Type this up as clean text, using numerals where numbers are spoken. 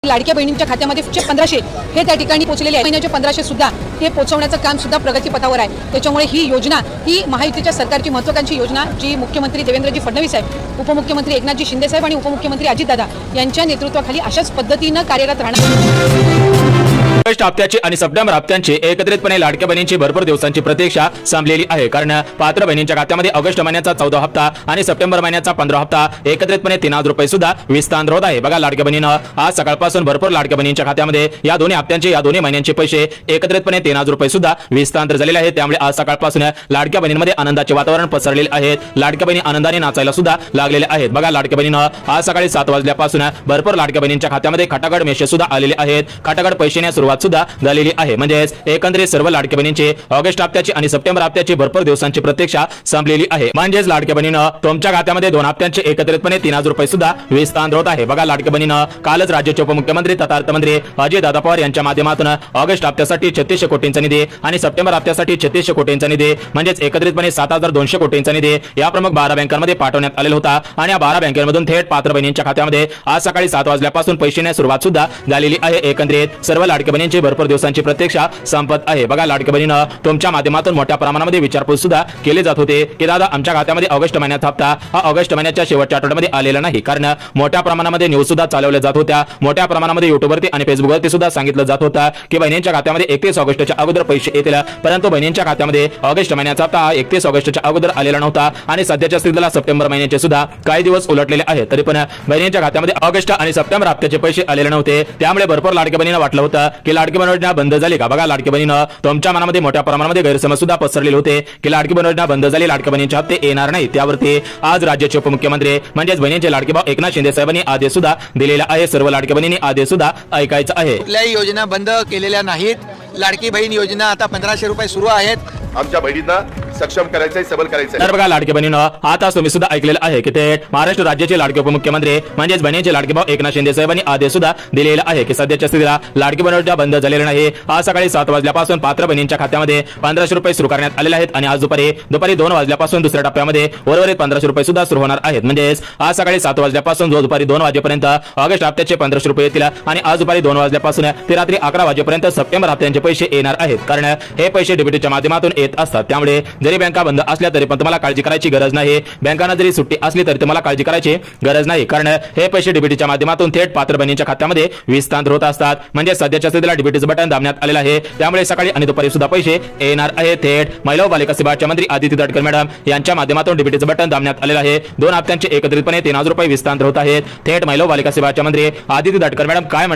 की लाडक्या बहिणींच्या खात्यामध्ये 1500 हे त्या ठिकाणी पोहोचलेले आहे. महिन्याचे 1500 सुद्धा ते पोहोचवण्याचं काम सुद्धा प्रगतीपथावर आहे. त्याच्यामुळे ही योजना ही महायुतीच्या सरकारची महत्त्वाकांक्षी योजना जी मुख्यमंत्री देवेंद्रजी फडणवीस साहेब, उपमुख्यमंत्री एकनाथजी शिंदे साहेब आणि उपमुख्यमंत्री अजितदादा यांच्या नेतृत्वाखाली अशाच पद्धतीनं कार्यरत राहणार. ऑगस्ट हप्त्याची आणि सप्टेंबर हप्त्यांची एकत्रितपणे लाडक्या बहिणींची भरपूर दिवसांची प्रतीक्षा संपलेली आहे. कारण पात्र बहिणींच्या खात्यामध्ये ऑगस्ट महिन्याचा 14 हप्ता आणि सप्टेंबर महिन्याचा 15 हप्ता एकत्रितपणे 3000 रुपये सुद्धा विस्तार होत आहे. बघा लाडक्या बहिणीनं आज सकाळपासून भरपूर लाडक्या बहिणींच्या खात्यामध्ये या दोन्ही हप्त्यांचे या दोन्ही महिन्यांचे पैसे एकत्रितपणे 3000 रुपये सुद्धा विस्तार झालेले आहेत. त्यामुळे आज सकाळपासून लाडक्या बहिणींमध्ये आनंदाचे वातावरण पसरलेले आहेत. लाडक्या बहिणी आनंदाने नाचायला सुद्धा लागलेले आहेत. बघा लाडक्या बहिणीनं आज सकाळी 7 वाजल्यापासून भरपूर लाडक्या बहिणींच्या खात्यामध्ये खटागड मेसेज सुद्धा आलेले आहेत. खटागड पैशाने सुरुवात सुद्धा झालेली आहे. म्हणजेच एकंदरीत सर्व लाडक्या बहिणींची ऑगस्ट हप्त्याची आणि सप्टेंबर हप्त्याची भरपूर दिवसांची प्रतीक्षा संपलेली आहे. म्हणजेच लाडक्या बहिणीनं तुमच्या खात्यामध्ये 2 हप्त्यांचे एकत्रितपणे 3000 रुपये सुद्धा विस्तार होत आहे. बघा लाडक्या बहिणीनं कालच राज्याचे उपमुख्यमंत्री तथा अर्थमंत्री अजितदादा पवार यांच्या माध्यमातून ऑगस्ट हप्त्यासाठी 3600 कोटींचा निधी आणि सप्टेंबर हप्त्यासाठी 3600 कोटींचा निधी म्हणजेच एकत्रितपणे 7200 कोटींचा निधी या प्रमुख 12 बँकांमध्ये पाठवण्यात आलेला होता. आणि या 12 बँकांमधून थेट पात्र बहिणींच्या खात्यामध्ये आज सकाळी 7 वाजल्यापासून पैशाने सुरुवात सुद्धा झालेली आहे. एकंदरीत सर्व लाडक्या बहिणींची भरपूर दिवसांची प्रतीक्षा संपत आहे. बघा लाडक्या बहिणीनं तुमच्या माध्यमातून मोठ्या प्रमाणामध्ये विचारपूस सुद्धा केली जात होते की दादा आमच्या खात्यामध्ये ऑगस्ट महिन्याचा हप्ता हा ऑगस्ट महिन्याच्या शेवटच्या आठवड्यामध्ये आलेला नाही. कारण मोठ्या प्रमाणामध्ये न्यूज सुद्धा चालवल्या जात होत्या. मोठ्या प्रमाणामध्ये युट्यूबवरती आणि फेसबुकवरती सुद्धा सांगितलं जात होतं की बहिणींच्या खात्यामध्ये 31 ऑगस्टच्या अगोदर पैसे येतील. परंतु बहिणींच्या खात्यामध्ये ऑगस्ट महिन्याचा हप्ता हा 31 ऑगस्टच्या अगोदर आलेला नव्हता. आणि सध्याच्या स्थितीला सप्टेंबर महिन्याचे सुद्धा काही दिवस उलटलेले आहेत. तरी पण बहिणींच्या खात्यामध्ये ऑगस्ट आणि सप्टेंबर हप्त्याचे पैसे आलेले नव्हते. त्यामुळे भरपूर लाडक्या बहिणींना वाटलं होतं की लाडकी बहीण योजना बंद झाली का. बघा लाडकी बहिणीनं तुमच्या मनामध्ये मोठ्या प्रमाणामध्ये गैरसमज सुद्धा पसरलेले होते की लाडकी बहीण योजना बंद झाली, लाडक्या बहिणींचे हप्ते येणार नाही. त्यावरती आज राज्याचे उपमुख्यमंत्री म्हणजेच बहिणींचे लाडके भाऊ एकनाथ शिंदे साहेबांनी आदेश सुद्धा दिलेला आहे. सर्व लाडक्या बहिणींनी आदेश सुद्धा ऐकायचा आहे. कुठल्याही योजना बंद केलेल्या नाहीत. लाडकी बहीण योजना आता 1500 रुपये सुरू आहेत. आमच्या बहिणींना सक्षम करायचंय, सबल करायचंय. तर बघा लाडकी बहिणीनं आता तुम्ही सुद्धा ऐकलेलं आहे की ते महाराष्ट्र राज्याचे लाडके उपमुख्यमंत्री म्हणजेच बहिणीचे लाडके भाऊ एकनाथ शिंदे साहेबांनी आदेश सुद्धा दिलेला आहे की सध्याच्या स्थितीला लाडकी बहीण योजना बंद झालेली नाही. आज सकाळी 7 वाजल्यापासून पात्र बहिणींच्या खात्यामध्ये 1500 रुपये सुरू करण्यात आलेले आहेत. आणि आज दुपारी 2 वाजल्यापासून दुसऱ्या टप्प्यामध्ये उर्वरित 1500 रुपये सुद्धा सुरू होणार आहेत. म्हणजेच आज सकाळी 7 वाजल्यापासून दुपारी 2 वाजेपर्यंत ऑगस्ट हप्त्याचे 1500 रुपये येतील. आणि आज दुपारी 2 वाजल्यापासून ते रात्री 11 वाजेपर्यंत सप्टेंबर हप्त्यांचे पैसे येणार आहेत. कारण हे पैसे डीबीटीच्या माध्यमातून येत असतात. त्यामुळे जरी बँका बंद असल्या तरी पण तुम्हाला काळजी करायची गरज नाही. बँकांना जरी सुट्टी असली तरी तुम्हाला काळजी करायची गरज नाही. कारण हे पैसे डीबीटीच्या माध्यमातून थेट पात्र बहिणींच्या खात्यामध्ये विस्तार होत असतात. म्हणजे सध्याच्या स्थितीला डीबीटीचं बटन दाबण्यात आलेलं आहे. त्यामुळे सकाळी आणि दुपारी सुद्धा पैसे येणार आहे. थेट महिला व बालिका विभागाच्या मंत्री आदिती तटकरे मॅडम यांच्या माध्यमातून डीबीटीचं बटन दाबण्यात आलेलं आहे. 2 हप्त्यांचे एकत्रितपणे 3000 रुपये विस्तार होत आहेत. थेट महिला व बालिका विभागाच्या मंत्री आदिती तटकरे मॅडम काय